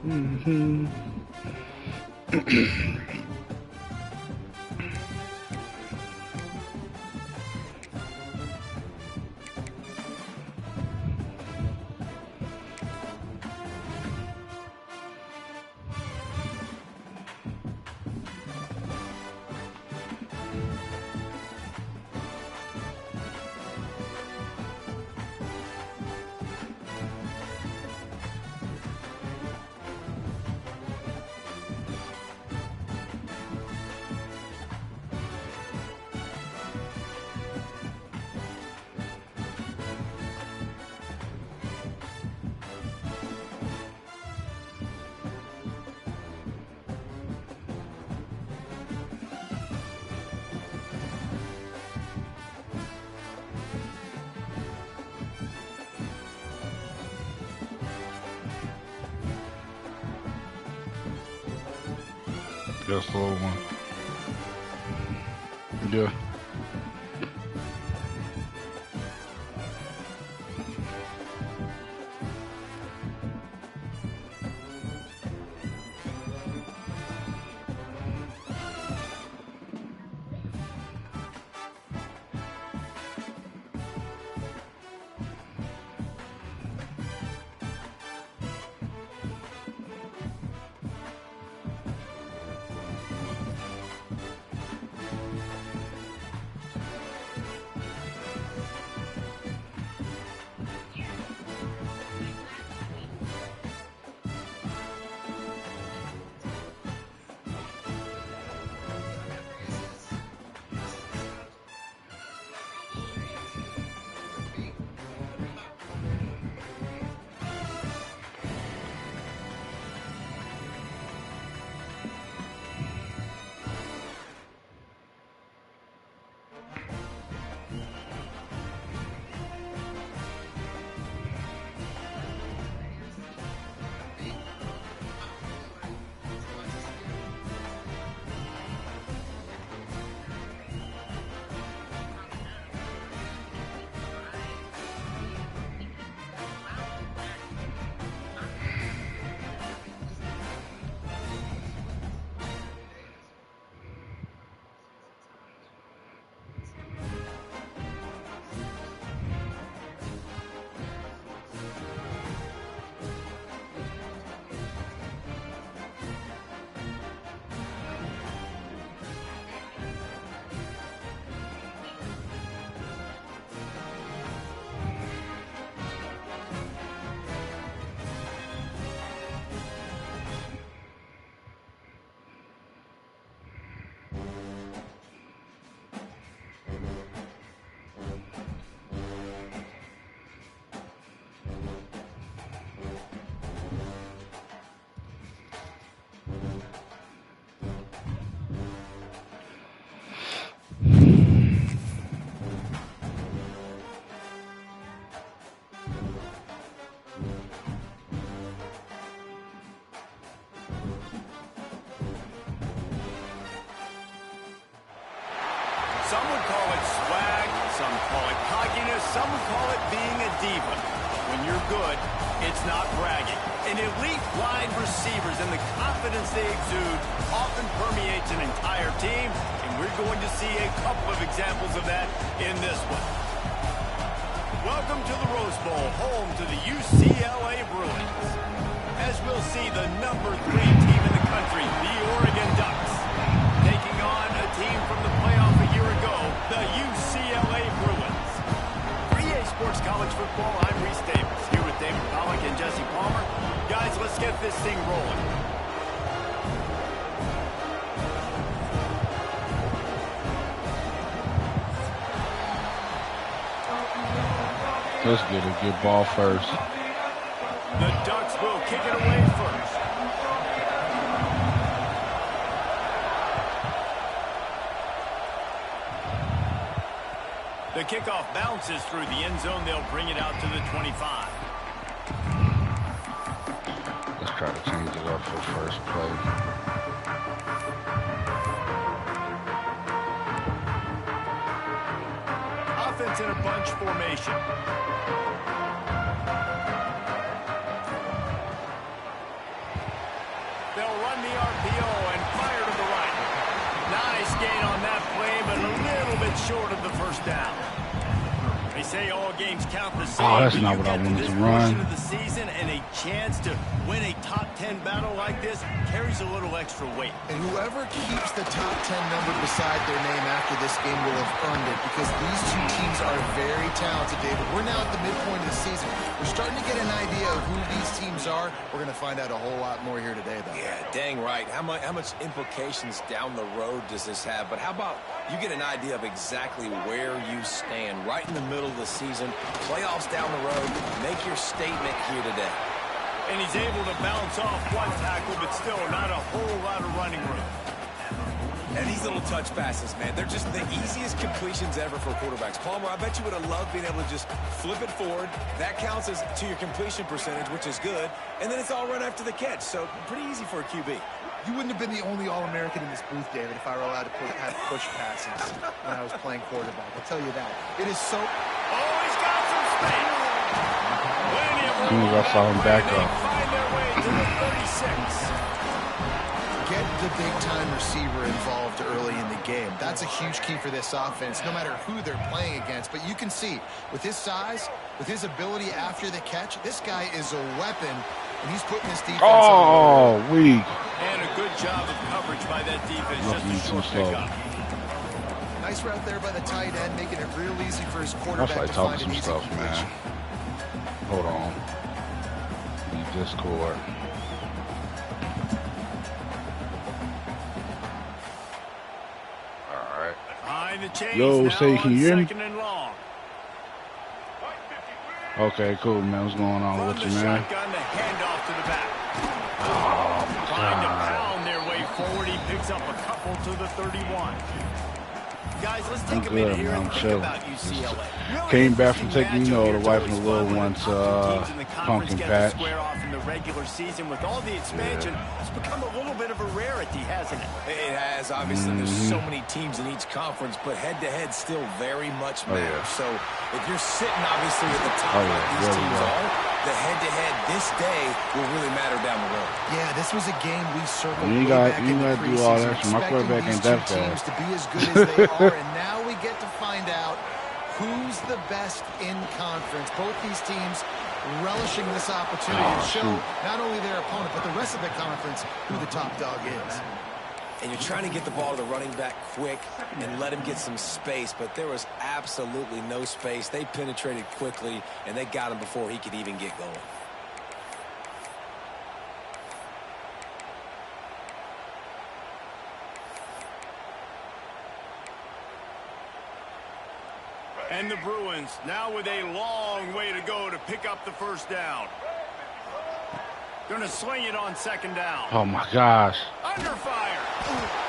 Mm-hmm. Just a little one. Yeah. Some would call it swag, some call it cockiness, some would call it being a diva. When you're good, it's not bragging. An elite wide receivers and the confidence they exude often permeates an entire team, and we're going to see a couple of examples of that in this one. Welcome to the Rose Bowl, home to the UCLA Bruins. As we'll see, the #3 team in the country, the Oregon Ducks, taking on a team from the playoff a year ago, the UCLA Bruins. For EA Sports College Football, I'm Reese Davis, here with David Pollack and Jesse Palmer. Guys, let's get this thing rolling. Let's get a good ball first. The Ducks will kick it away first. The kickoff bounces through the end zone. They'll bring it out to the 25. Let's try to change it up for first play. Offense in a bunch formation. They'll run the RPO and fire to the right. Nice gain on that play, but a little bit short of the first down. They say all games count the same. Oh, that's not what I wanted to run. Of the season and a chance to win a top 10 battle like this carries a little extra weight. And whoever keeps the top 10 number beside their name after this game will have earned it, because these two teams are very talented, David. We're now at the midpoint of the season. We're starting to get an idea of who these teams are. We're going to find out a whole lot more here today, though. Yeah, dang right. How much implications down the road does this have? But how about you get an idea of exactly where you stand right in the middle of the season, playoffs down the road, make your statement here today. And he's able to bounce off one tackle, but still not a whole lot of running room. And these little touch passes, man, they're just the easiest completions ever for quarterbacks. Palmer, I bet you would have loved being able to just flip it forward. That counts as to your completion percentage, which is good. And then it's all run after the catch, so pretty easy for a QB. You wouldn't have been the only All-American in this booth, David, if I were allowed to have push passes when I was playing quarterback. I'll tell you that. It is so... Oh, he's got some space. As soon as I saw him back up. Find their way to the 36. Get the big-time receiver involved early in the game. That's a huge key for this offense, no matter who they're playing against. But you can see, with his size, with his ability after the catch, this guy is a weapon, and he's putting this defense on. Oh, weak. And a good job of coverage by that defense. Just a short pickup. Nice route there by the tight end, making it real easy for his quarterback to find an easy stuff, man. Hold on. The Discord. Yo, say, can you hear me? Okay, cool, man. What's going on with you, man? Handoff to the back. Oh, my Trying to God. pound their way forward. He picks up a couple to the 31. Guys, let's I'm take a minute good, here man. and I'm think chilling. about UCLA. Really Came back from interesting taking, matchup the here wife and for the little this ones teams in the conference pumpkin get to patch. square off in the regular season. With all the expansion, it's become a little bit of a rarity, hasn't it? It has. Obviously, there's so many teams in each conference, but head-to-head still very much matters. yeah. So if you're sitting, obviously, at the top like these teams are, the head-to-head this day will really matter down the road. Yeah, this was a game we circled You way got- back you in the gotta do all preseason, that. My quarterback expecting ain't these that two teams fast. to be as good as they are, and now we get to find out who's the best in conference. Both these teams relishing this opportunity to show not only their opponent, but the rest of the conference who the top dog is. And you're trying to get the ball to the running back quick and let him get some space, but there was absolutely no space. They penetrated quickly, and they got him before he could even get going. And the Bruins now with a long way to go to pick up the first down. Going to swing it on second down. Oh, my gosh. Under fire.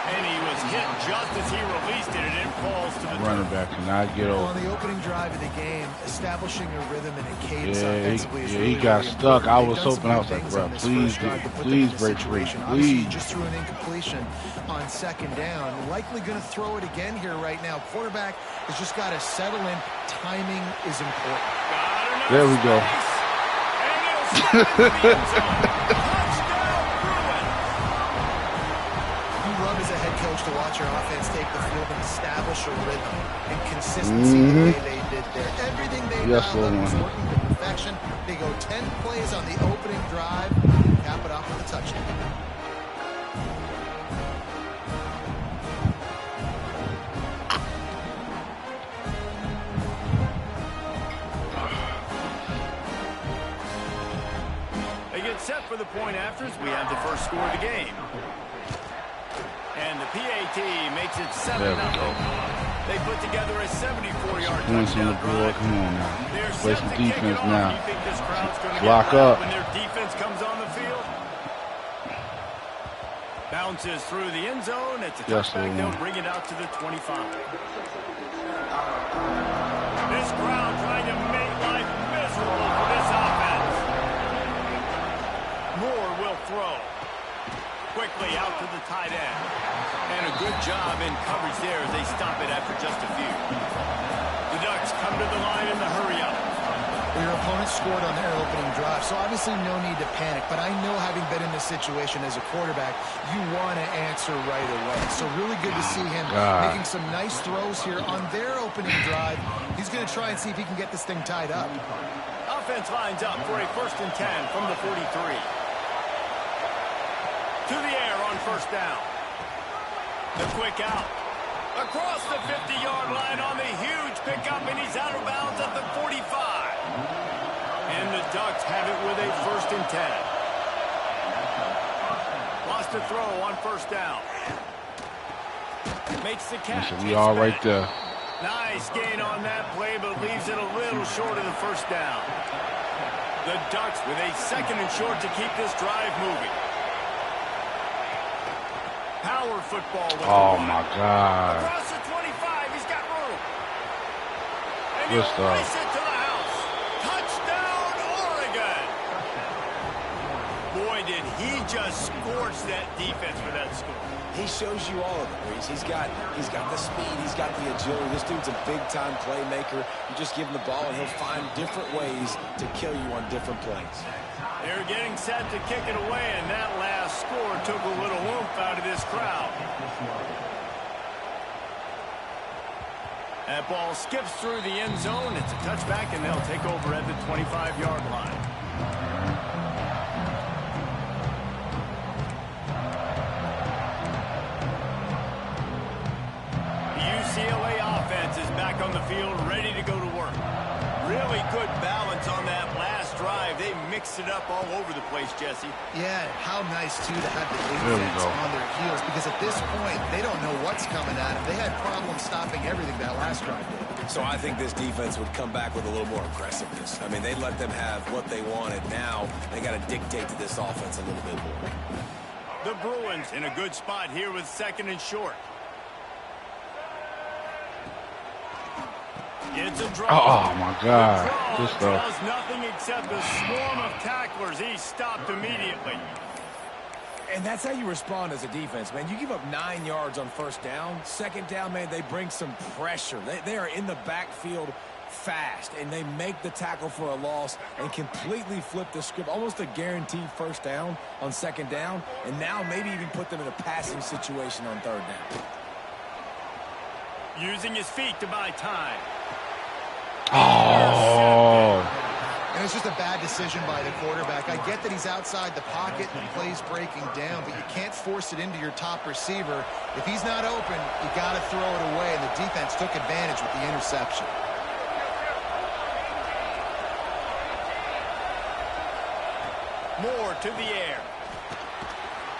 And he was hit just as he released it, and it falls to the Running back cannot get over. On the opening drive of the game, establishing a rhythm and a cadence Yeah, offensively is really, he got really stuck. important. I They've was done some hoping, I was good like, things bro, on this please, first drive to put them please in this break free. situation. Obviously, Please. just threw an incompletion on second down. Likely going to throw it again here right now. Quarterback has just got to settle in. Timing is important. There we go. Love as a head coach to watch your offense take the field and establish a rhythm and consistency the way they did there. Everything they dialed up was working to perfection. They go 10 plays on the opening drive, cap it off with a touchdown. They get set for the point afters. We have the first score of the game. And the PAT makes it 7-0. They put together a 74-yard touchdown drive. Come on now. They're Play set some to kick it defense off. now. You think this crowd's going to Lock get loud up. when their defense comes on the field? Bounces through the end zone. It's a touchback. They'll bring it out to the 25. This crowd trying to make life miserable for this offense. Moore will throw. Quickly out to the tight end. And a good job in coverage there as they stop it after just a few. The Ducks come to the line in the hurry up. Well, your opponent scored on their opening drive, so obviously no need to panic. But I know, having been in this situation as a quarterback, you want to answer right away. So really good to see him making some nice throws here on their opening drive. He's going to try and see if he can get this thing tied up. Offense lines up for a 1st and 10 from the 43. To the air on 1st down. The quick out. Across the 50-yard line on the huge pickup, and he's out of bounds at the 45. And the Ducks have it with a 1st and 10. Lost a throw on 1st down. Makes the catch. So we all right there. Nice gain on that play, but leaves it a little short of the 1st down. The Ducks with a 2nd and short to keep this drive moving. Power football with oh, my God. Across the 25, he's got room. And Good he'll stuff. race it to the house. Touchdown, Oregon. Boy, did he just scorch that defense for that score. He shows you all of it, Reese. He's got the speed, he's got the agility. This dude's a big-time playmaker. You just give him the ball, and he'll find different ways to kill you on different plays. They're getting set to kick it away, and that last score took a little oomph out of this crowd. That ball skips through the end zone. It's a touchback, and they'll take over at the 25-yard line. UCLA offense is back on the field, ready to go to work. Really good balance on that last drive. They mixed it up all over the place, Jesse. Yeah, how nice, too, to have the defense on their heels, because at this point, they don't know what's coming at them. They had problems stopping everything that last drive did. So I think this defense would come back with a little more aggressiveness. I mean, they let them have what they wanted. Now they got to dictate to this offense a little bit more. The Bruins in a good spot here with 2nd and short. It's a draw. Oh, my God. Good stuff. Draws nothing except a swarm of tacklers. He's stopped immediately. And that's how you respond as a defense, man. You give up 9 yards on 1st down. 2nd down, man, they bring some pressure. They are in the backfield fast, and they make the tackle for a loss and completely flip the script. Almost a guaranteed 1st down on 2nd down, and now maybe even put them in a passing situation on 3rd down. Using his feet to buy time. Oh. And it's just a bad decision by the quarterback. I get that he's outside the pocket and the play's breaking down, but you can't force it into your top receiver. If he's not open, you got to throw it away, and the defense took advantage with the interception. Moore to the air.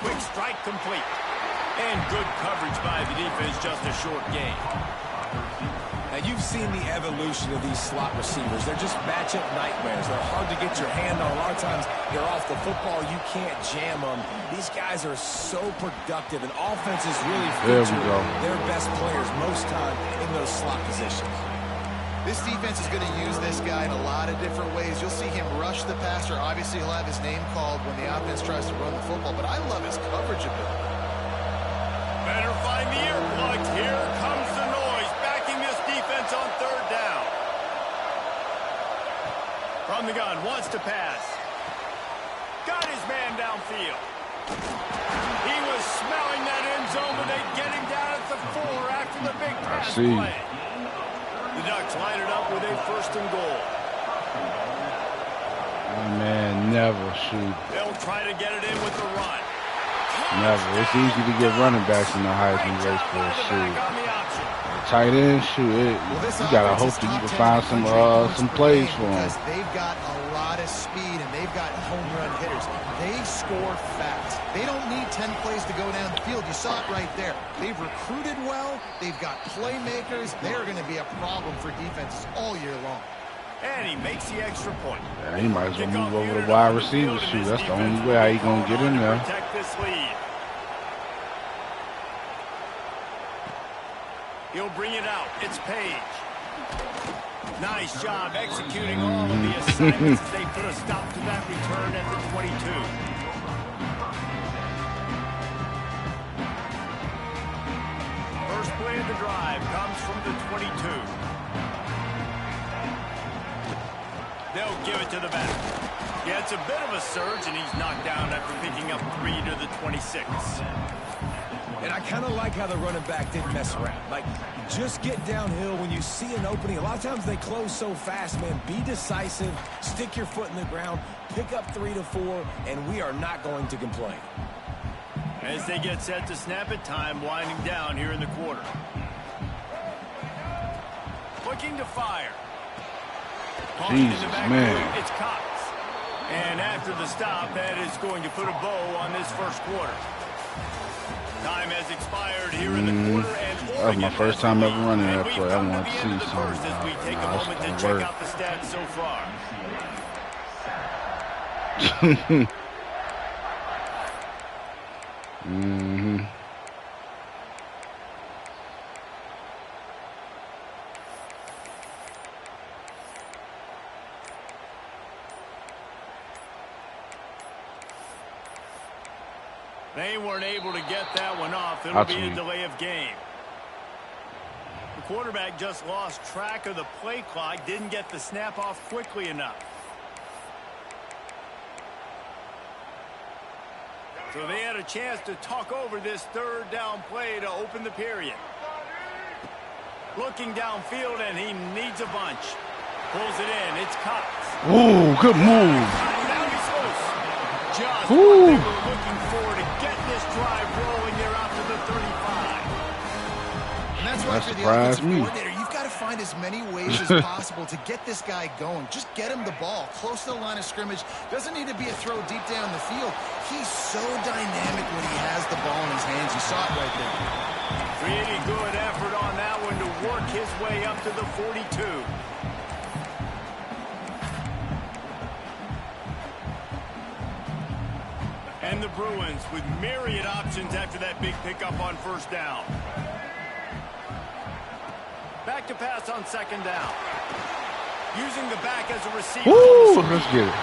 Quick strike complete. And good coverage by the defense, just a short gain. Now, you've seen the evolution of these slot receivers. They're just matchup nightmares. They're hard to get your hand on. A lot of times, they're off the football. You can't jam them. These guys are so productive, and offenses really feature their best players most time in those slot positions. This defense is going to use this guy in a lot of different ways. You'll see him rush the passer. Obviously, he'll have his name called when the offense tries to run the football, but I love his coverage ability. Better find the earplugs. Here comes the noise, backing this defense on 3rd down. From the gun, wants to pass. Got his man downfield. He was smelling that end zone, but they get him down at the 4 after the big pass play. The Ducks line it up with a 1st and goal. My man, never shoot. They'll try to get it in with the run. Never. It's easy to get running backs in the Heisman race for a shoot. Tight end, shoot it. You gotta hope that you can find some plays for them. Because they've got a lot of speed and they've got home run hitters. They score fast. They don't need 10 plays to go down the field. You saw it right there. They've recruited well. They've got playmakers. They're going to be a problem for defenses all year long. And he makes the extra point. Yeah, he might as well move over to wide receiver shoot. That's the only way how he gonna get in there. Protect this lead. He'll bring it out. It's Page. Nice job executing all of the assignments as they put a stop to that return at the 22. First play of the drive comes from the 22. They'll give it to the back. Yeah, it's a bit of a surge, and he's knocked down after picking up 3 to the 26. And I kind of like how the running back didn't mess around. Like, just get downhill when you see an opening. A lot of times they close so fast, man. Be decisive, stick your foot in the ground, pick up 3 to 4, and we are not going to complain. As they get set to snap it, time winding down here in the quarter. Looking to fire. Jesus, man. It's Cox. And after the stop, that is going to put a bow on this first quarter. Time has expired here in the quarter, and that was my first time ever running that play. I wanted to see something. As we take a moment to check out the stats so far. They weren't able to get that one off. It'll be a delay of game. The quarterback just lost track of the play clock, didn't get the snap off quickly enough. So they had a chance to talk over this third down play to open the period. Looking downfield, and he needs a bunch. Pulls it in. It's Cox. Ooh, good move. Now he's loose. Just what they were looking for to get this drive rolling there out to the 35. And that's right for the offensive coordinator. You've got to find as many ways as possible to get this guy going. Just get him the ball close to the line of scrimmage. Doesn't need to be a throw deep down the field. He's so dynamic when he has the ball in his hands. You saw it right there. Pretty good effort on that one to work his way up to the 42. And the Bruins with myriad options after that big pickup on first down. Back to pass on second down. Using the back as a receiver. Woo, let's get it.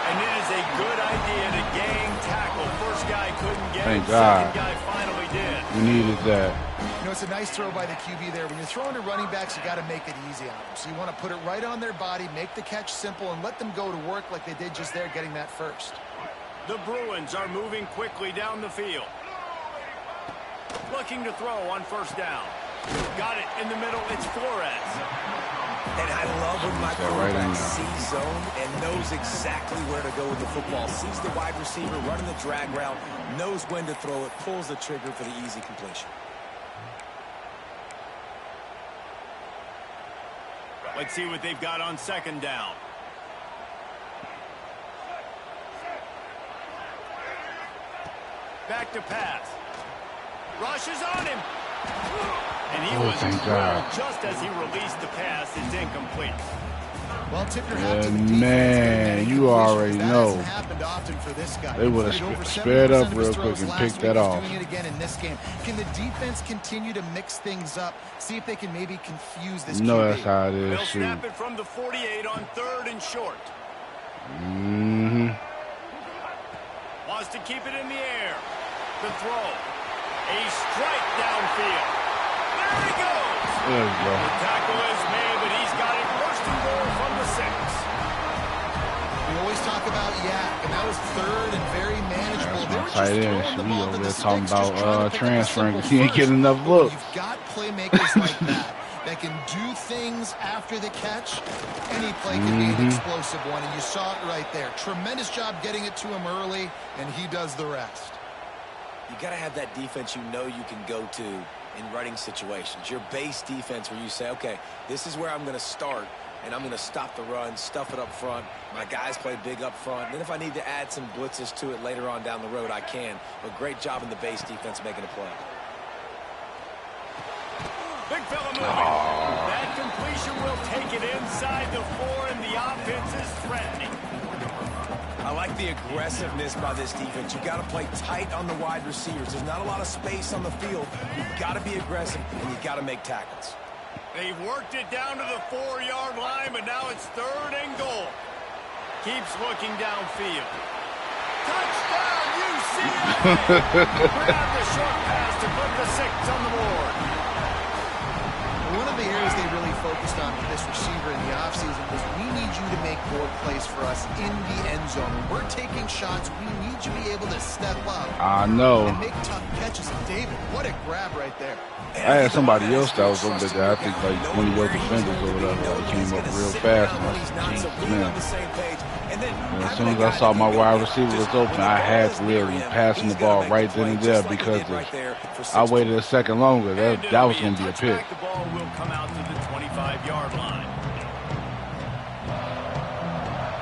And it is a good idea to gang tackle. First guy couldn't get Thank it. God. Second guy finally did. We needed that. You know, it's a nice throw by the QB there. When you're throwing to running backs, you got to make it easy on them. So you want to put it right on their body, make the catch simple, and let them go to work like they did just there, getting that first. The Bruins are moving quickly down the field. Looking to throw on first down. Got it in the middle. It's Flores. And I love when my quarterback sees zone and knows exactly where to go with the football. Sees the wide receiver running the drag route, knows when to throw it, pulls the trigger for the easy completion. Let's see what they've got on second down. Back to pass. Rushes on him. And he was drilled just as he released the pass. It's incomplete. Well, tip your hat to the Man, you already know. Happened often for this guy. They would have sped up real quick and picked that off. Doing it again in this game. Can the defense continue to mix things up? See if they can maybe confuse this QB. No, that's how it is. They'll snap it from the 48 on third and short. Wants to keep it in the air. The throw. A strike downfield. There he goes. There you go. The tackle is made, but he's got it first and goal from the 6. We always talk about Yak, and that was third and very manageable. They were just throwing the ball to the sticks, just trying to transferring because he ain't getting enough looks. You've got playmakers like that can do things after the catch. Any play can be an explosive one, and you saw it right there. Tremendous job getting it to him early, and he does the rest. You got to have that defense you know you can go to in running situations. Your base defense where you say, okay, this is where I'm going to start, and I'm going to stop the run, stuff it up front. My guys play big up front. And then if I need to add some blitzes to it later on down the road, I can. But great job in the base defense making a play. Big fella moving. That completion will take it inside the 4, and the offense is threatening. I like the aggressiveness by this defense. You got to play tight on the wide receivers. There's not a lot of space on the field. You've got to be aggressive, and you've got to make tackles. They've worked it down to the 4-yard line, but now it's third and goal. Keeps looking downfield. Touchdown, UCLA! Grab the short pass to put the 6 on the board. One of the areas they really focus focused on with this receiver in the offseason was we need you to make more plays for us in the end zone. When we're taking shots, we need you to be able to step up. I know. And make tough catches. David, what a grab right there. I had somebody else that was over there. I think like one of your defenders or whatever came up real fast. And I said, "Jeez, man." And as soon as I saw my wide receiver was open, I had to really passing the ball right then and there because I waited a second longer. That was going to be a pick. The ball will come out to the 25-yard line.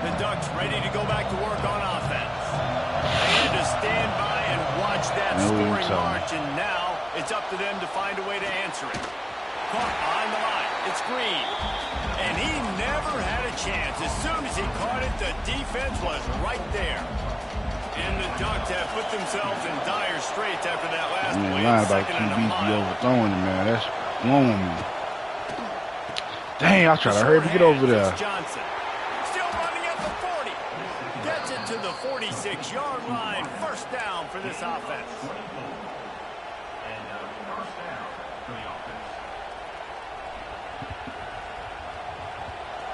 The Ducks ready to go back to work on offense. They had to stand by and watch that scoring march, and now it's up to them to find a way to answer it. Caught behind the line. It's Green. And he never had a chance. As soon as he caught it, the defense was right there. And the Ducks have put themselves in dire straits after that last play. Line about QBs be overthrowing him, man. That's blowing me. Dang, I try to hurry to get over there. Johnson. Still running at the 40. Gets it to the 46-yard line. First down for this offense.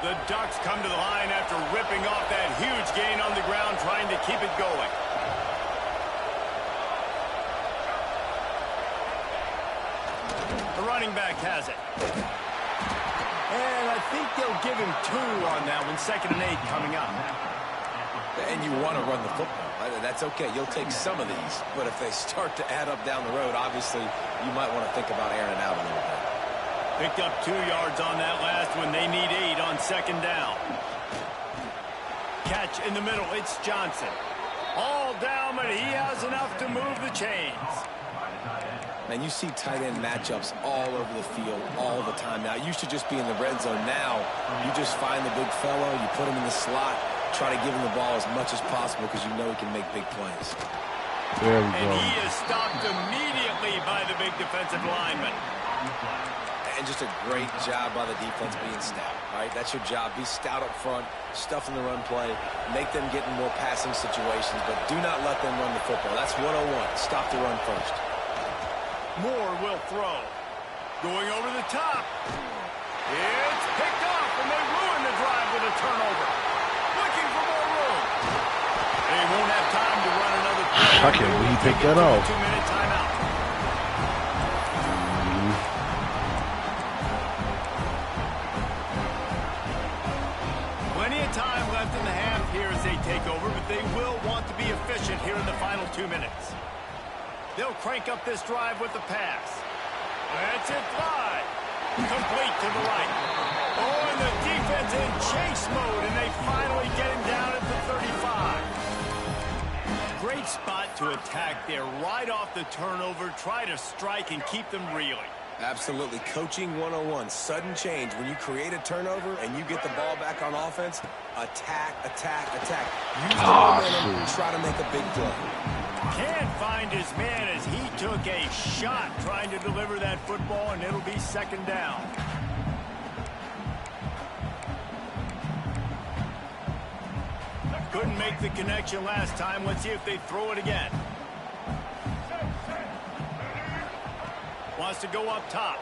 The Ducks come to the line after ripping off that huge gain on the ground, trying to keep it going. The running back has it. And I think they'll give him 2 on that one. 2nd and 8 coming up. And you want to run the football. That's okay. You'll take some of these. But if they start to add up down the road, obviously, you might want to think about airing it out a little bit. Picked up 2 yards on that last one. They need 8 on 2nd down. Catch in the middle. It's Johnson. All down, but he has enough to move the chains. Man, you see tight end matchups all over the field all the time now. It used to just be in the red zone. Now, you just find the big fellow, you put him in the slot, try to give him the ball as much as possible because you know he can make big plays. There we go. And he is stopped immediately by the big defensive lineman. And just a great job by the defense being stout, right? That's your job. Be stout up front, stuff in the run play, make them get in more passing situations, but do not let them run the football. That's 101. Stop the run first. Moore will throw. Going over the top. It's picked off, and they ruin the drive with a turnover. Looking for more room. They won't have time to run another play. I can't believe he picked that off. 2-minute timeout. Plenty of time left in the half here as they take over, but they will want to be efficient here in the final 2 minutes. They'll crank up this drive with the pass. That's it fly. Complete to the right. Oh, and the defense in chase mode, and they finally get him down at the 35. Great spot to attack there. Right off the turnover, try to strike and keep them reeling. Absolutely. Coaching 101. Sudden change. When you create a turnover and you get the ball back on offense, attack, attack, attack. Use the momentum and try to make a big play. Can't find his man as he took a shot trying to deliver that football, and it'll be 2nd down. Couldn't make the connection last time. Let's see if they throw it again. Wants to go up top.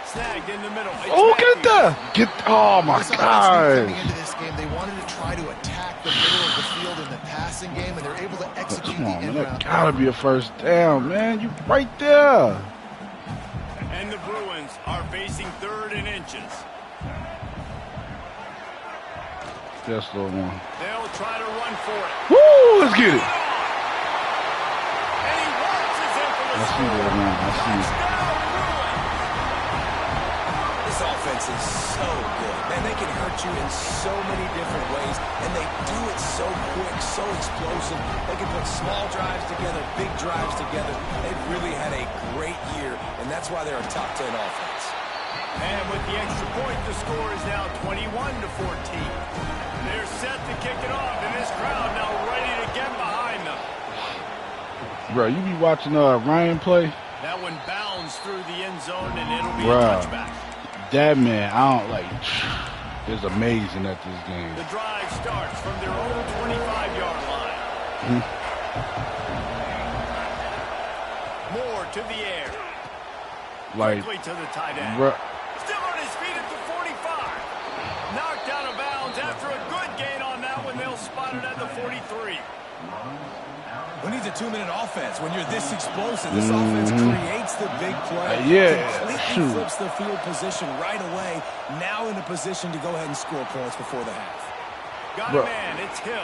Snagged in the middle. Oh, get that! Oh my God! Coming into this game, they wanted to try to attack the middle of the field in the passing game, and they're able to execute Come on, the man, in-route. that gotta be a first down, man. You right there. And the Bruins are facing 3rd and inches. That's the one. They'll try to run for it. Woo! Let's get it. And he works his in for the I see score. that, man. I see it. This offense is so good. Man, they can hurt you in so many different ways, and they do it so quick, so explosive. They can put small drives together, big drives together. They've really had a great year, and that's why they're a top 10 offense. And with the extra point, the score is now 21-14. They're set to kick it off, and this crowd now ready to get behind them. Bro, you be watching Ryan play? That one bounds through the end zone, and it'll be Bruh. a touchback. That man, I don't like. Is amazing at this game. The drive starts from their own 25-yard line. Moore to the air. Like, Quickly to the tight end. bruh, Still on his feet at the 45. Knocked out of bounds after a good gain on that one. They'll spot it at the 43. Who needs a 2-minute offense? When you're this explosive, this offense creates the big play. Completely flips the field position right away. Now in a position to go ahead and score points before the half. Got a man. It's Hill.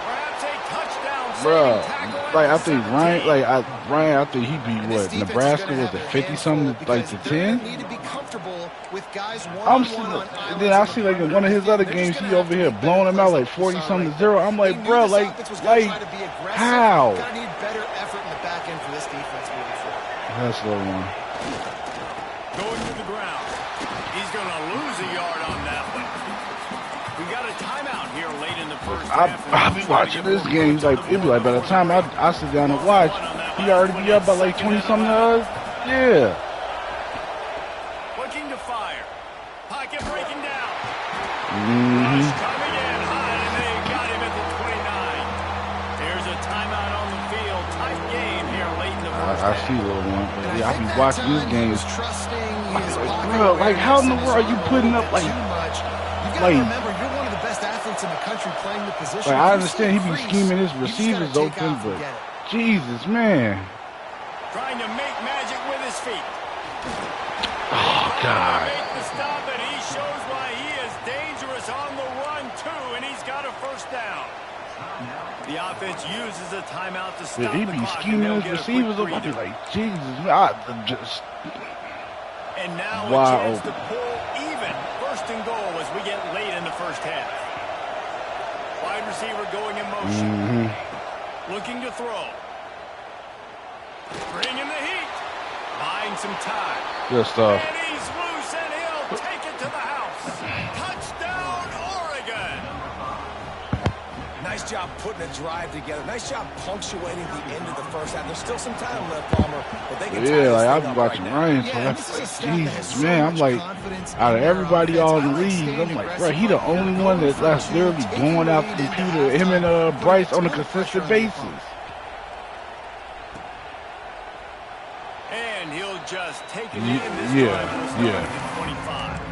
Perhaps a touchdown. Bro, like I think Ryan, I think he beat what Nebraska was at 50-something, like to 10. I'm and then I see like in one of his other games, he over here blowing him out like 40-something to 0. I'm like, bro, like how? Need better effort in the back end for this defense moving forward. That's the one. Going to the ground. He's going to lose a yard on that one. We got a timeout here late in the first half. I'll be watching this game. Like it be like by the time I sit down and watch, he already be up by like 20-something to us. Yeah. Looking to fire. Pocket breaking down. Mm-hmm. Rush coming in high, and they got him at the 29. There's a timeout on the field. Tight game here late in the first half. I see little one. Yeah, I be watching this game. Bro, like how in the world are you putting up like remember, you're one of the best athletes in the country playing the position. Like, I understand he be scheming his receivers open, but Jesus, man. Trying to make magic with his feet. Oh, God. Make the stop, and he shows why he is dangerous on the run, too, and he's got a first down. The offense uses a timeout to stop He be scheming his receivers open. I be like, Jesus, man. And now wow. A chance to pull even. First and goal as we get late in the first half. Wide receiver going in motion. Looking to throw. Bringing the heat. Buying some time. Good stuff. And he's loose, and he'll take it to the house. Touchdown, Oregon. Nice job putting a drive together. Nice job punctuating the end of the first half. There's still some time left, Palmer, but they can like I've been watching Ryan, so Jesus, man. I'm like, out of everybody all in the league, I'm like, bro, he the only one that's literally going out the computer. Him and Bryce on a consistent basis. And he'll just take it in this time. 25.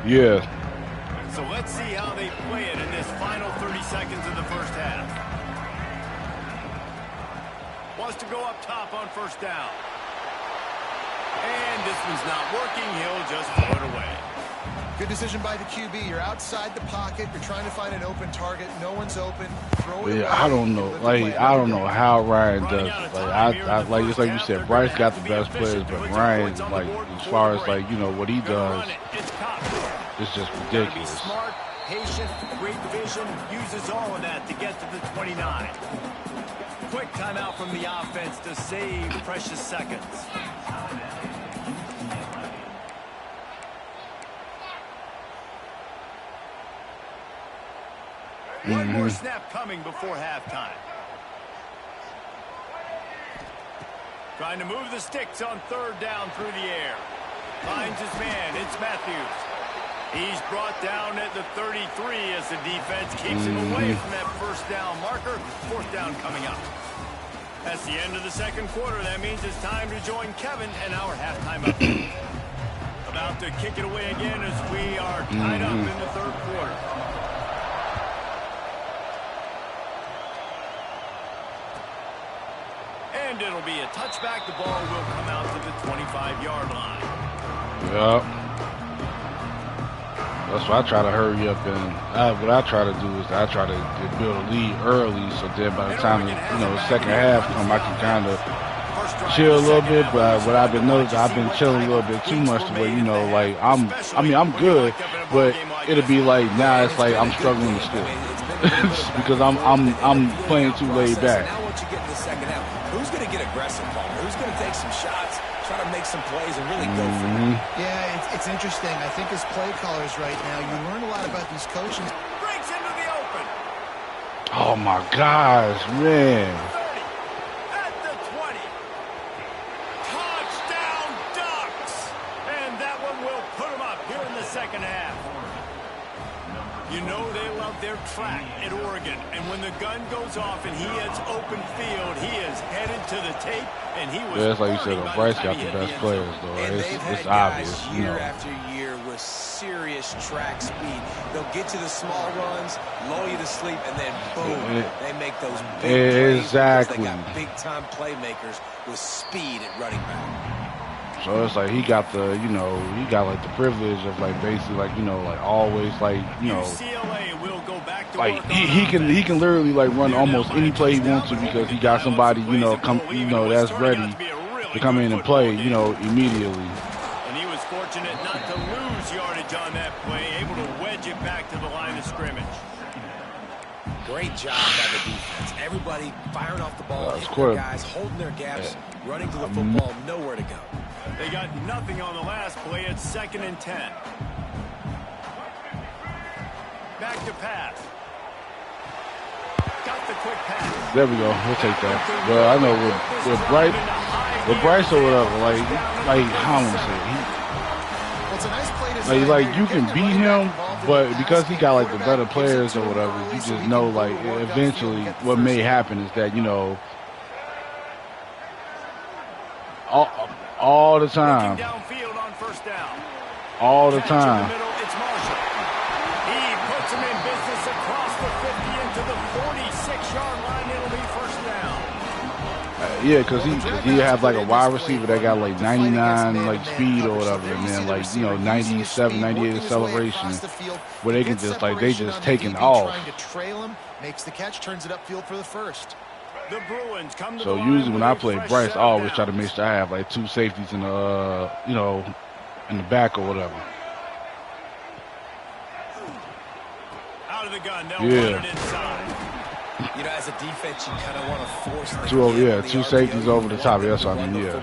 Yeah. So let's see how they play it in this final 30 seconds of the first half. Wants to go up top on first down. And this one's not working. He'll just throw it away. Good decision by the QB. You're outside the pocket. You're trying to find an open target. No one's open. Throw it away. I don't know. Like, I don't know how Ryan does. Like, like just like you said, Bryce got the best players, but Ryan, like, as far as like what he does, it's just ridiculous. Smart, patient, great vision, uses all of that to get to the 29. Quick timeout from the offense to save precious seconds. One more snap coming before halftime. Trying to move the sticks on third down through the air. Finds his man. It's Matthews. He's brought down at the 33 as the defense keeps him away from that first down marker. Fourth down coming up. That's the end of the second quarter. That means it's time to join Kevin and our halftime update. About to kick it away again as we are tied up in the third quarter. And it'll be a touchback. The ball will come out to the 25-yard line. Yeah. That's why I try to hurry up, and what I try to do is I try to build a lead early, so then by the time the second half come, I can kind of chill a little bit. But what I've been noticing, I've been chilling a little bit too much to where like I'm good, but it'll be like now it's like I'm struggling to score because I'm playing too laid back. Now once you get to the second half, who's going to get aggressive, Palmer? Who's going to take some shots? Try to make some plays and really go for it. Yeah, it's interesting. I think as play callers right now, you learn a lot about these coaches. Breaks into the open. Oh my gosh, man. 30 at the 20. Touchdown Ducks. And that one will put them up here in the second half. You know they love their track at Oregon, and when the gun goes off and he hits open field, he is headed to the tape, and he was. Yeah, it's like you said, Bryce got the best players, though. And It's obvious, you know. Year after year with serious track speed. They'll get to the small runs, lull you to sleep, and then boom, they make those big plays. Exactly. They got big-time playmakers with speed at running back. So it's like he got the, you know, he got like the privilege of like basically like, you know, like always like, you know, UCLA will go back to like he can literally like run almost any play he wants to because he got somebody, you know, that's ready to come in and play, you know, immediately. And he was fortunate not to lose yardage on that play, able to wedge it back to the line of scrimmage. Great job by the defense. Everybody firing off the ball, hitting their guys, holding their gaps, running to the football, nowhere to go. They got nothing on the last play. It's 2nd and 10. Back to pass. Got the quick pass. There we go. We'll take that. But I know with Bryce or whatever, like how I'm gonna say Well, it's a nice play to like you can beat him, but because he got like the better players or whatever, you just know like eventually what may happen is that, you know, all the time. All the time. He puts him in business across the 50 into the 46-yard line. It'll be first down. Yeah, because he have like a wide receiver that got like 99 like speed or whatever, and then like, you know, 97, 98 acceleration, where they can just like they just taking off. Trying to trail him, makes the catch, turns it upfield for the first. The Bruins come to So usually when I play Bryce, I always try to make sure I have like 2 safeties in the you know, in the back or whatever. Out of the gun, they'll run it inside. You know, as a defense, you kind of want to force 2 safeties over the top. That's what I mean. Yeah,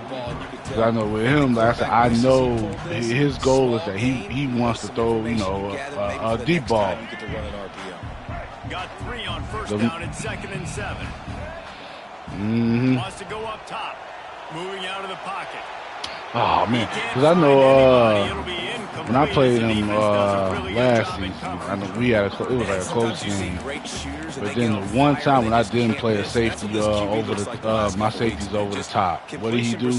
because I know with him, like I said, I know his goal is that he wants to throw, you know, a deep ball. Got 3 on first down and 2nd and 7. Wants to go up top, moving out of the pocket. Oh man, because I know when I played him last season, I know we had it was like a close game. But then the one time when I didn't play a safety over the my safeties over the top, what did he do?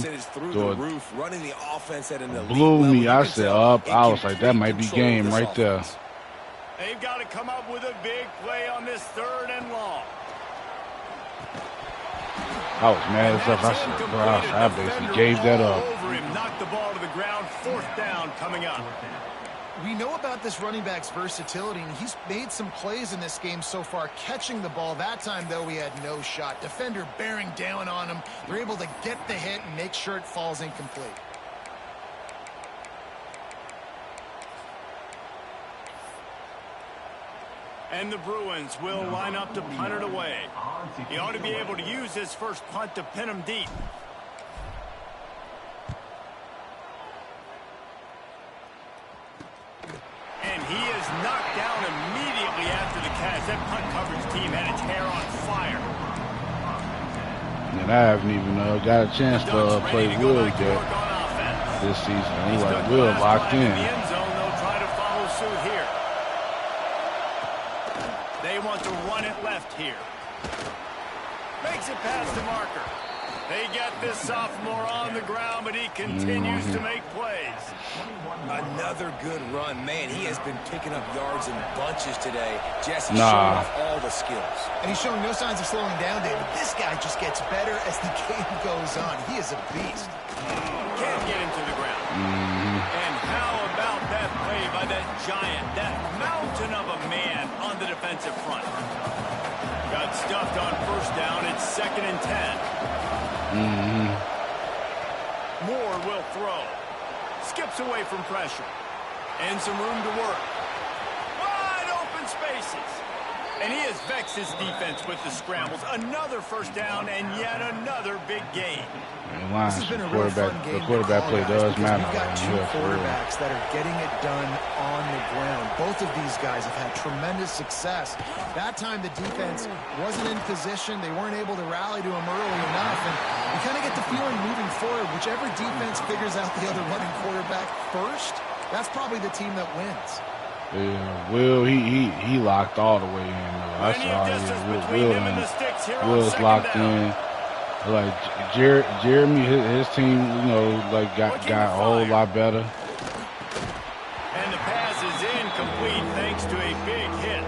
Blew me. I said up. I was like, that might be game right there. They've got to come up with a big play on this 3rd and long. I was mad as stuff. I said, bro, I basically gave that up. Knocked the ball to the ground. 4th down coming up. We know about this running back's versatility, and he's made some plays in this game so far, catching the ball. That time, though, he had no shot. Defender bearing down on him. They're able to get the hit and make sure it falls incomplete. And the Bruins will line up to punt it away. He ought to be able to use his first punt to pin him deep. And he is knocked down immediately after the catch. That punt coverage team had its hair on fire. And I haven't even got a chance to play Will yet this season. I'm like, Will locked in. Want to run it left here. Makes it past the marker. They get this sophomore on the ground, but he continues to make plays. Another good run. Man, he has been picking up yards in bunches today. Jesse's showing off all the skills. And he's showing no signs of slowing down, David. This guy just gets better as the game goes on. He is a beast. Can't get him to the ground. And how about that play by that giant, that mountain of a man on the defensive front? Got stuffed on first down. It's 2nd and 10. Moore will throw. Skips away from pressure. And some room to work. Wide open spaces. And he has vexed his defense with the scrambles. Another first down and yet another big gain. This has been a real fun game. The quarterback play does matter. You've got 2 quarterbacks that are getting it done on the ground. Both of these guys have had tremendous success. That time the defense wasn't in position. They weren't able to rally to him early enough. And you kind of get the feeling moving forward, whichever defense figures out the other running quarterback first, that's probably the team that wins. Yeah, Will, he locked all the way in. I saw Will's locked in. Like Jeremy, his team, you know, like got a whole lot better. And the pass is incomplete thanks to a big hit.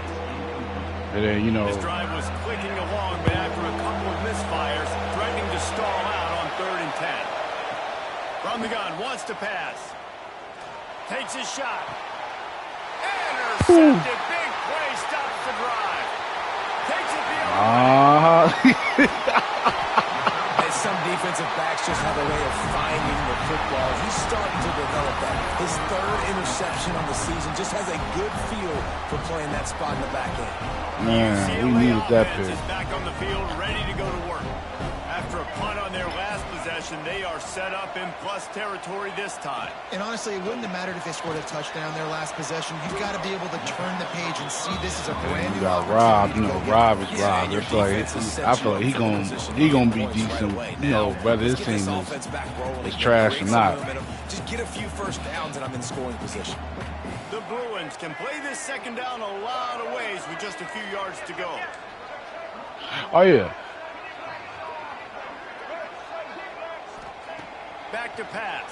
And then, you know, His drive was clicking along, but after a couple of misfires, threatening to stall out on 3rd and 10. From the gun, wants to pass. Takes his shot. Intercepted. Big play, stops the drive. Takes it the other way. And some defensive backs just have a way of finding the football. He's starting to develop that. His 3rd interception on the season just has a good feel for playing that spot in the back end. Man, we needed that pick. Is back on the field, ready to go to work. After a punt on their last possession, they are set up in plus territory this time. And honestly, it wouldn't have mattered if they scored a touchdown their last possession. You've got to be able to turn the page and see this as a brand new got Rob. You know, Rob is Rob. I feel like he gonna be decent. You know, whether his team is trash or not. Just get a few first downs and I'm in scoring position. The Bruins can play this second down a lot of ways with just a few yards to go. Oh yeah. Back to pass.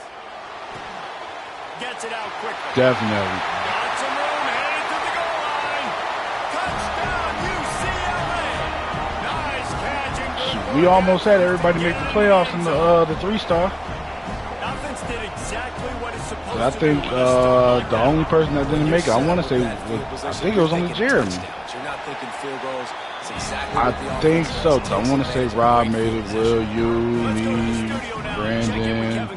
Gets it out quickly. Definitely. Got some room, headed to the goal line. Touchdown, UCLA. Nice catch and good. We almost had everybody make the playoffs in the 3-star. Offense did exactly what it's supposed to. I think the only person that didn't make it, I want to say, I think it was only Jeremy. You're not thinking field goals. It's exactly I think so. I want to say Rob made it. Will, you, me, Brandon,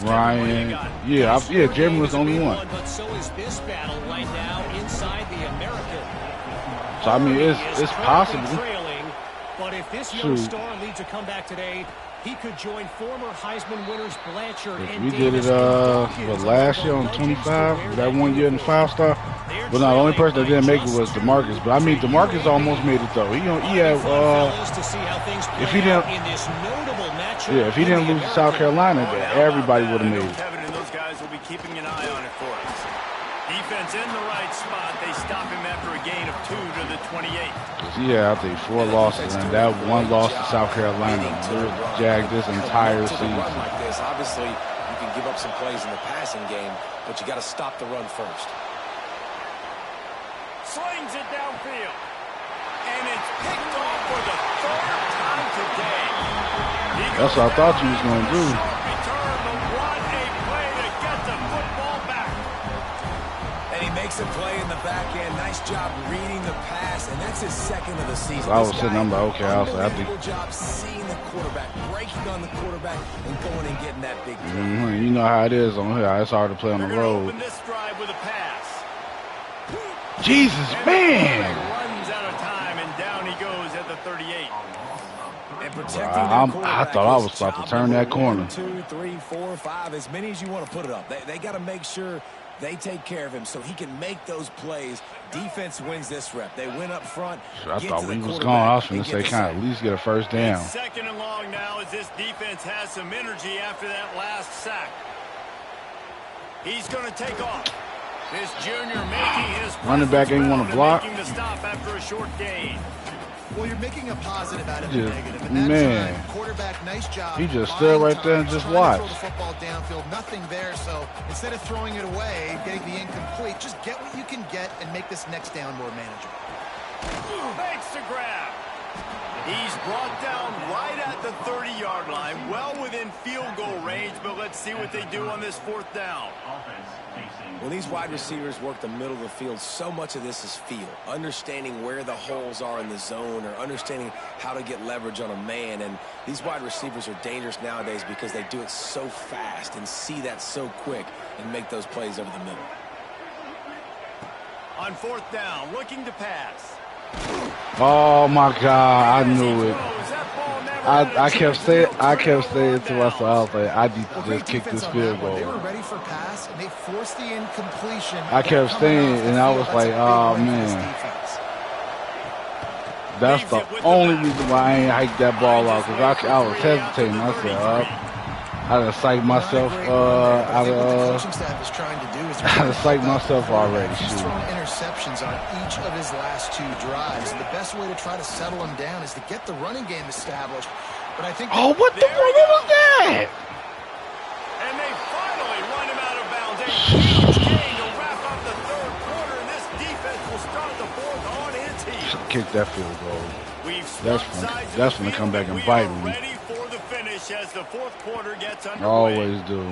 Ryan. Yeah, Jeremy was the only one. But so is this battle right now inside the American. So I mean, it's possible. But if this young star leads a comeback today, he could join former Heisman winners Blanchard and we did it last year on 25, that 1 year in the 5-star. But no, the only person that didn't make it was DeMarcus. But I mean, DeMarcus almost made it though. He had if he didn't lose to South Carolina, then everybody would have made it. Kevin and those guys will be keeping an eye on it for us. Defense in the right spot. They stop him after a gain of 2 to the 28. Yeah, I think 4 losses, and that one loss to South Carolina jagged this entire season. Like this, obviously, you can give up some plays in the passing game, but you got to stop the run first. Slings it downfield, and it's picked off for the 3rd time today. That's what I thought you was going to do. Makes a play in the back end. Nice job reading the pass, and that's his 2nd of the season. I was sitting, I'm like, okay, I think. Good job seeing the quarterback, breaking on the quarterback, and going and getting that big play. You know how it is on here. It's hard to play on the road. Open this drive with a pass. Jesus, man! Runs out of time, and down he goes at the 38. I thought I was about to turn that corner. 2, 3, 4, 5, as many as you want to put it up. They got to make sure they take care of him so he can make those plays. Defense wins this rep. They win up front. I thought we was gone. I was going to say, kind of at least get a first down. It's 2nd and long now as this defense has some energy after that last sack. He's going to take off. This junior making his running back ain't want to block. Making the stop after a short gain. Well, you're making a positive out of a Just, negative. And man, time, quarterback, nice job. he just stood right there and just watched. Throw the football downfield, nothing there. So instead of throwing it away, getting the incomplete, just get what you can get and make this next down more manageable. Makes the grab. He's brought down right at the 30-yard line, well within field goal range. But let's see what they do on this 4th down. When these wide receivers work the middle of the field, so much of this is feel. Understanding where the holes are in the zone or understanding how to get leverage on a man. And these wide receivers are dangerous nowadays because they do it so fast and see that so quick and make those plays over the middle. On 4th down, looking to pass. Oh, my God. I knew it. I kept saying to myself, I was like, I need to just kick this field goal. They were ready for pass, and they forced the incompletion. I kept saying, and I was like, oh, man. That's the only reason why I ain't hiked that ball out, because I was hesitating. I said, I done psyched myself out of I done psyched myself already. He's thrown interceptions on each of his last 2 drives. And the best way to try to settle him down is to get the running game established. But I think what the fuck was that? And they finally run him out of bounds. A huge gain to wrap up the 3rd quarter, and this defense will start the 4th on its heels. Kick that field goal. That's when they come back and bite me. Ready for the finish as the 4th quarter gets underway. Always do.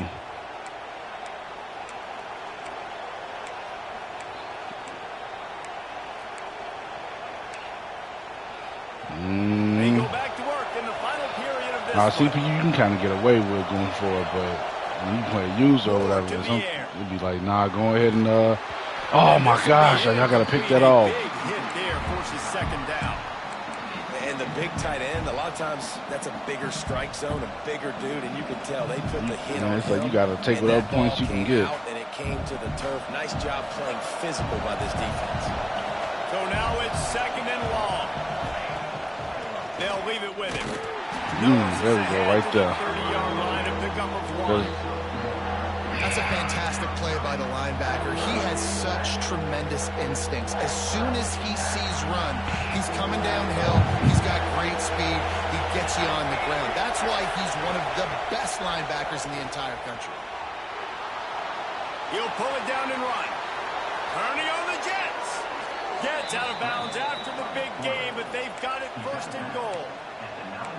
They go back to work in the final period of this. CPU you can kind of get away with going for it, but when you play user or whatever, it'd be like, nah, go ahead and oh my gosh, y'all gotta pick that off. Big hit there forces 2nd down. And the big tight end, a lot of times that's a bigger strike zone, a bigger dude, and you can tell they put the hit on it's him. like you gotta take whatever points you can get. And it came to the turf. Nice job playing physical by this defense. So now it's 2nd and long. They'll leave it with him. There we go, right there. 30-yard line to pick up a 1. That's a fantastic play by the linebacker. He has such tremendous instincts. As soon as he sees run, he's coming downhill. He's got great speed. He gets you on the ground. That's why he's one of the best linebackers in the entire country. He'll pull it down and run. Turning on the Jets. Gets out of bounds after the big game, but they've got it 1st and goal.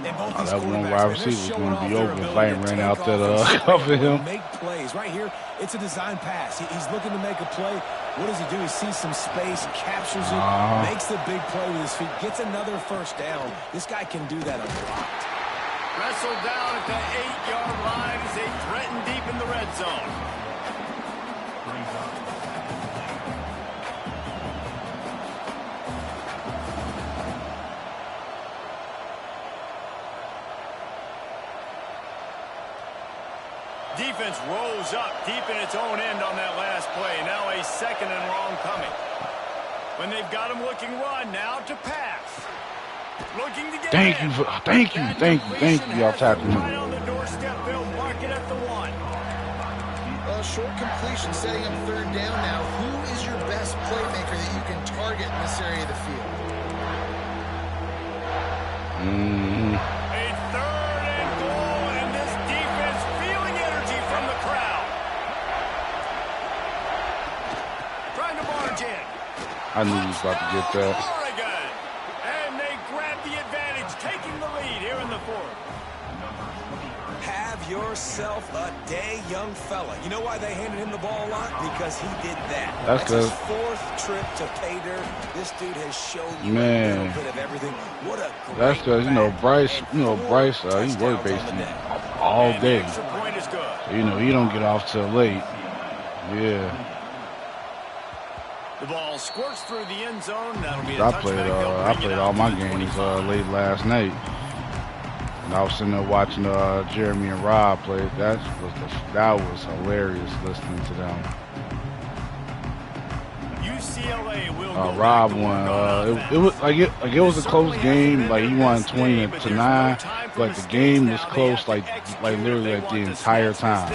That one wide receiver was going to be over if I ain't ran out that cover him. Make plays right here. It's a design pass. He's looking to make a play. What does he do? He sees some space, captures it, makes the big play with his feet, gets another 1st down. This guy can do that unblocked. Wrestled down at the 8-yard line as they threaten deep in the red zone. Defense rolls up deep in its own end on that last play. Now a 2nd and long coming. When they've got him looking run, now to pass. Looking to get Thank you, y'all tackling me. Right on the doorstep, they'll mark it at the 1. Short completion setting up 3rd down now. Who is your best playmaker that you can target in this area of the field? A 3rd and goal, and this defense feeling energy from the crowd. Trying to barge in. I knew he was about to get that. Oregon. And they grab the advantage, taking the lead here in the 4th. Have yourself a day, young fella. You know why they handed him the ball a lot? Because he did that. That's good. His 4th trip to pay dirt. This dude has shown you a Man. little bit of everything. What a great That's because, Bryce, he worked basically all day. Extra point is good. He don't get off till late. Yeah. The ball squirts through the end zone. That'll be a I touchback. played all my games late last night. And I was sitting there watching Jeremy and Rob play. That was hilarious listening to them. UCLA will Rob won. It was a close game. Like he won 20-9. Like the game was close. Like literally the entire time.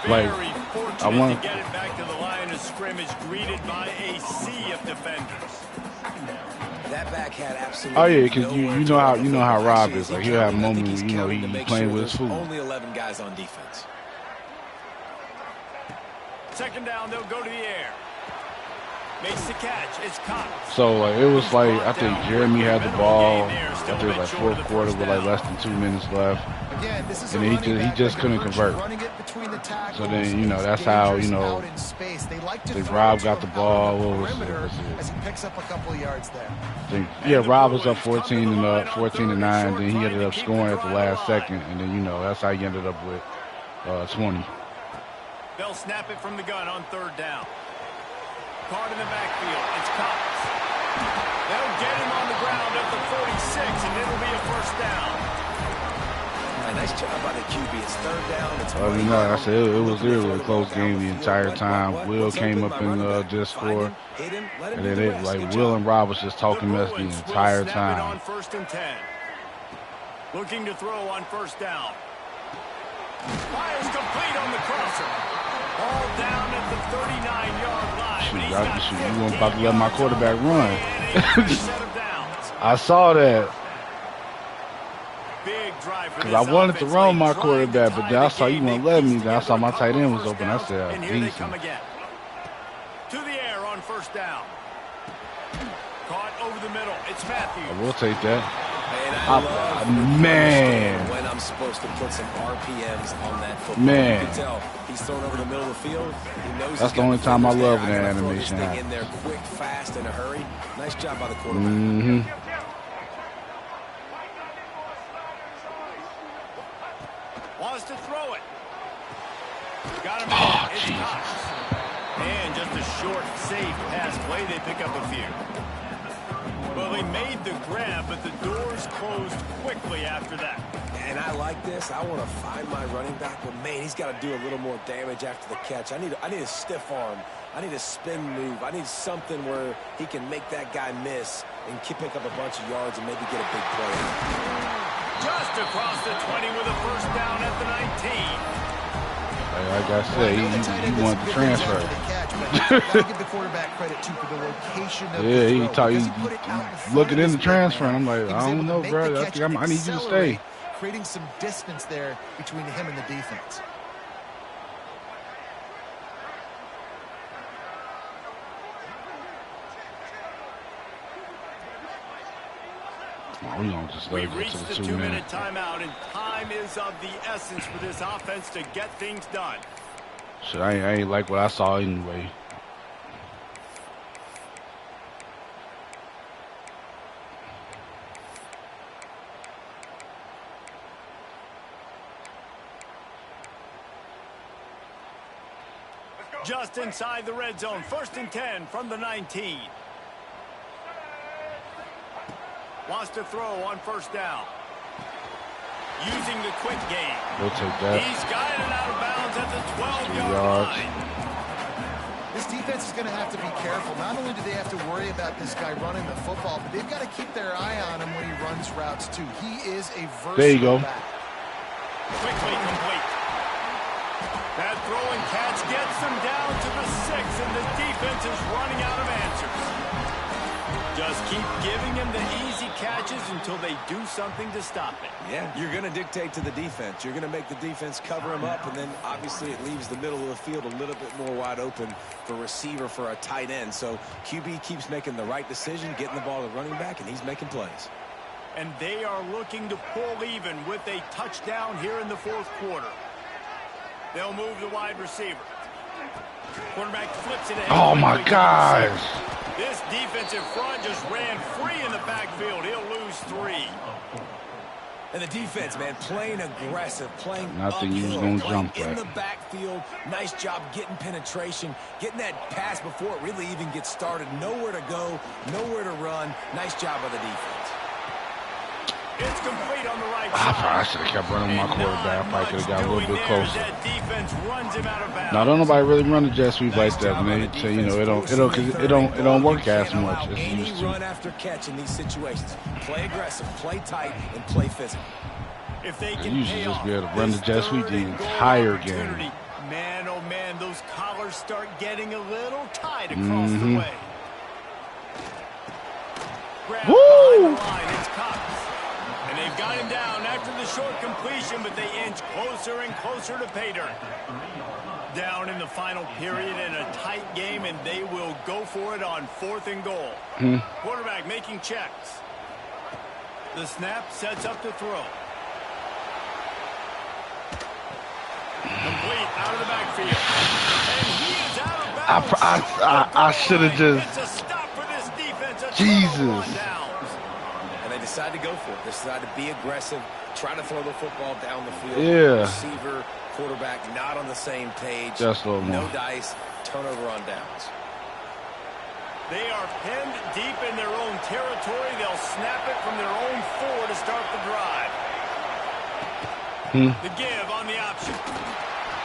Like I want to get it back to the line of scrimmage, greeted by a sea of defenders. That back had absolutely. Oh yeah, because you know how Rob is. Like he'll have moments where he's playing with his food. Only 11 guys on defense. 2nd down, they'll go to the air. Makes the catch. It's Cox. So it was like I think Jeremy had the ball. I think like 4th quarter with like less than 2 minutes left, and he just couldn't convert. So then that's how Rob got the ball. What was it? As he picks up a couple of yards there. Rob was up 14-9. Then he ended up scoring at the last second, and then that's how he ended up with 20. They'll snap it from the gun on 3rd down. Caught in the backfield. It's Cox. They'll get him on the ground at the 46, and it'll be a 1st down. Nice job by the QB. It's 3rd down. It's I said it was literally a close game the entire time. Will came up and just scored, and then Will and Rob was just talking mess the entire time. On 1st and 10. Looking to throw on first down. Fires complete on the crosser. All down at the 39-yard line. Shoot, you weren't about to let my quarterback run. I saw that. Because I wanted to run my quarterback, but then I saw you wouldn't let me. Then I saw my tight end was open. I said, decent. To the air on first down. Caught over the middle. It's Matthews. I will take that. Man, when I'm supposed to put some RPMs on that football. Man. You can tell he's thrown over the middle of the field. He knows that's the only time I love when that animation happens. In there quick, fast, in a hurry. Nice job by the quarterback. Wants to throw it. Got him. It's Cox. And just a short, safe pass play. They pick up a few. Well, he made the grab, but the doors closed quickly after that. And I like this. I want to find my running back, but man, he's got to do a little more damage after the catch. I need a stiff arm. I need a spin move. I need something where he can make that guy miss and pick up a bunch of yards and maybe get a big play. Just across the 20 with a first down at the 19. Like I said, he wanted to transfer. Give the quarterback credit too for the location of he thought he looking into transfer, and I'm like, I don't know, bro. I need you to stay. Creating some distance there between him and the defense. Oh, we don't just let it get to the 2-minute timeout, and time is of the essence for this offense to get things done. Shit, I ain't like what I saw anyway. Just inside the red zone, 1st and 10 from the 19. Wants to throw on first down. Using the quick game. We'll take that. He's guided out of bounds at the 12-yard line. This defense is going to have to be careful. Not only do they have to worry about this guy running the football, but they've got to keep their eye on him when he runs routes too. He is a versatile there you go. back. Quickly complete. That throw and catch gets them down to the 6, and the defense is running out of answers. Just keep giving him the easy catches until they do something to stop it. Yeah, you're going to dictate to the defense. You're going to make the defense cover him up, and then obviously it leaves the middle of the field a little bit more wide open for receiver, for a tight end. So QB keeps making the right decision, getting the ball to running back, and he's making plays. And they are looking to pull even with a touchdown here in the 4th quarter. They'll move the wide receiver. Quarterback flips it ahead. Oh, my gosh. This defensive front just ran free in the backfield. He'll lose 3. And the defense, man, playing aggressive, playing nothing you was going to jump in the backfield. Nice job getting penetration, getting that pass before it really even gets started. Nowhere to go, nowhere to run. Nice job by the defense. It's complete on the right side. I probably should have kept running my quarterback. I probably could have got a little bit closer. That defense runs him out of bounds. Now, don't nobody really run the jet sweep like that. When they say, you know, it don't work as much as it used to. Run after catch in these situations. Play aggressive, play tight, and play physical. If they can you should just be able to run the jet sweep the entire game. Man, oh man, those collars start getting a little tight across the way. Grab behind the line, it's Cox. And they've got him down after the short completion, but they inch closer and closer to pay dirt. Down in the final period in a tight game, and they will go for it on 4th and goal. Quarterback making checks. The snap sets up to throw. Complete out of the backfield. And he is out of bounds. I should have just... It's a stop for this defense. Jesus. And they decide to go for it. They decide to be aggressive, try to throw the football down the field. Yeah. Receiver, quarterback, not on the same page. Just a little more. No dice, turnover on downs. They are pinned deep in their own territory. They'll snap it from their own 4 to start the drive. The give on the option.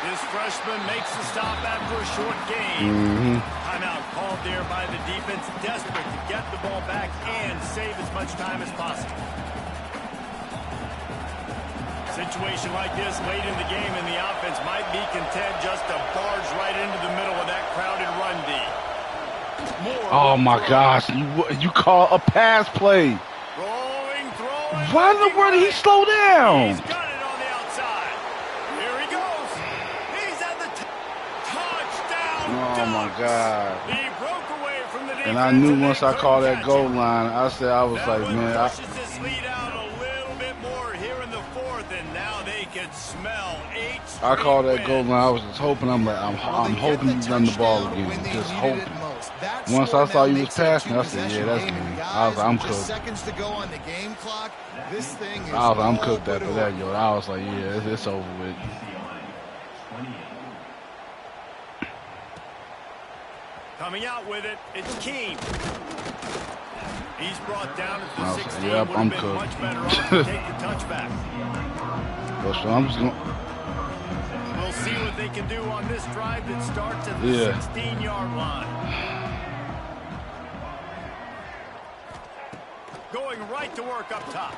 This freshman makes the stop after a short gain. Timeout called there by the defense, desperate to get the ball back and save as much time as possible. Situation like this late in the game, and the offense might be content just to barge right into the middle of that crowded run D. Oh my gosh, you call a pass play. Throwing. Why in the world did he slow down? He's got it on the outside. Here he goes. He's at the touchdown. Oh my God. He broke away from the defense. And I knew once I called that goal line, I was like, man, pushes this lead out a little bit more here in the fourth, and now they can smell 8 straight I called that goal wins. line. I was just hoping. I'm hoping you run the ball again. Just hoping. Once I saw you was passing, I said, yeah, that's me. I was like, I'm cooked. Seconds to go on the game clock. This thing is I was like, I'm cooked after that, yo. I was like, yeah, it's over with. Coming out with it, it's Keene. He's brought down at the 16. Yep, I'm Would have been much cooked. better off to take the touchback. So I'm just gonna. We'll see what they can do on this drive that starts at the 16-yard line. Going right to work up top.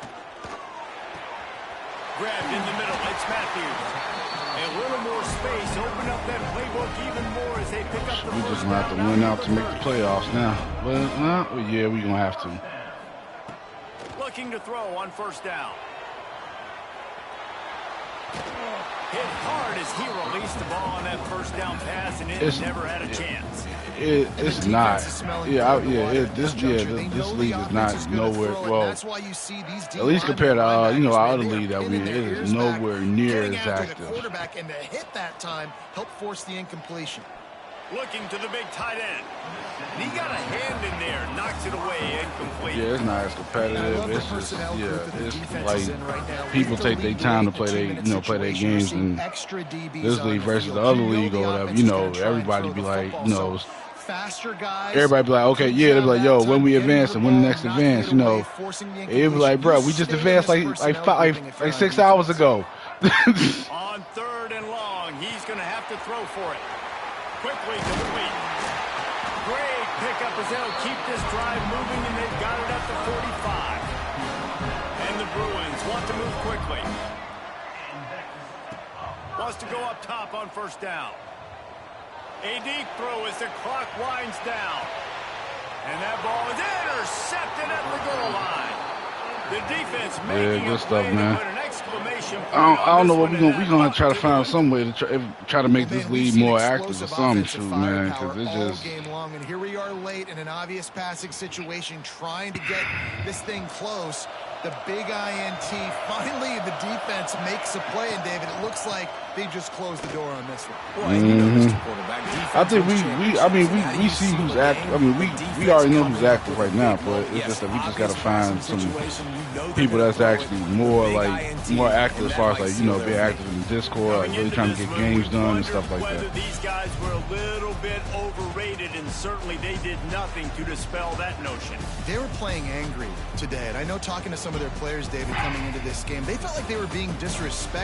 Grabbed in the middle, it's Matthews. A little more space, open up that playbook even more as they pick up the We're first just gonna have to down. win out to make the playoffs now. Well, yeah, we're gonna have to. Looking to throw on first down. Hit hard as he released the ball on that first down pass, and it never had a chance. It's not. This league is not nowhere. Well, at least compared to our other league that we in, it is nowhere near as active. Quarterback, and to hit that time help force the incompletion. Looking to the big tight end. And he got a hand in there, knocks it away, incomplete. Yeah, it's not as competitive. It's just, it's like people take their time to play their games, and this league versus the other league or whatever, everybody be like, faster guys. Everybody be like, okay, yeah, they be like, yo, when we advance and when the next advance, it be like, bro, we just advanced like 6 hours ago. On third and long, he's going to have to throw for it. Quickly complete. Great pickup as they'll keep this drive moving, and they've got it at the 45. And the Bruins want to move quickly. Wants to go up top on first down. A deep throw as the clock winds down. And that ball is intercepted at the goal line. The defense making good stuff, man. Put an exclamation point I don't know what on we're this gonna try to find some way to try to make this league more active or something, shoot, man, because it's just game long, and here we are late in an obvious passing situation, trying to get this thing close. The big INT. Finally, the defense makes a play, and David, it looks like they just closed the door on this one. Well, you know, Mr. Quarterback, I think we see who's active. I mean, we already know who's active right now, but it's just that we just got to find some people that's actually more active as far as being active in the Discord, really trying to get games done and stuff like that. These guys were a little bit overrated, and certainly they did nothing to dispel that notion. They were playing angry today, and I know talking to some of their players, David, coming into this game, they felt like they were being disrespected.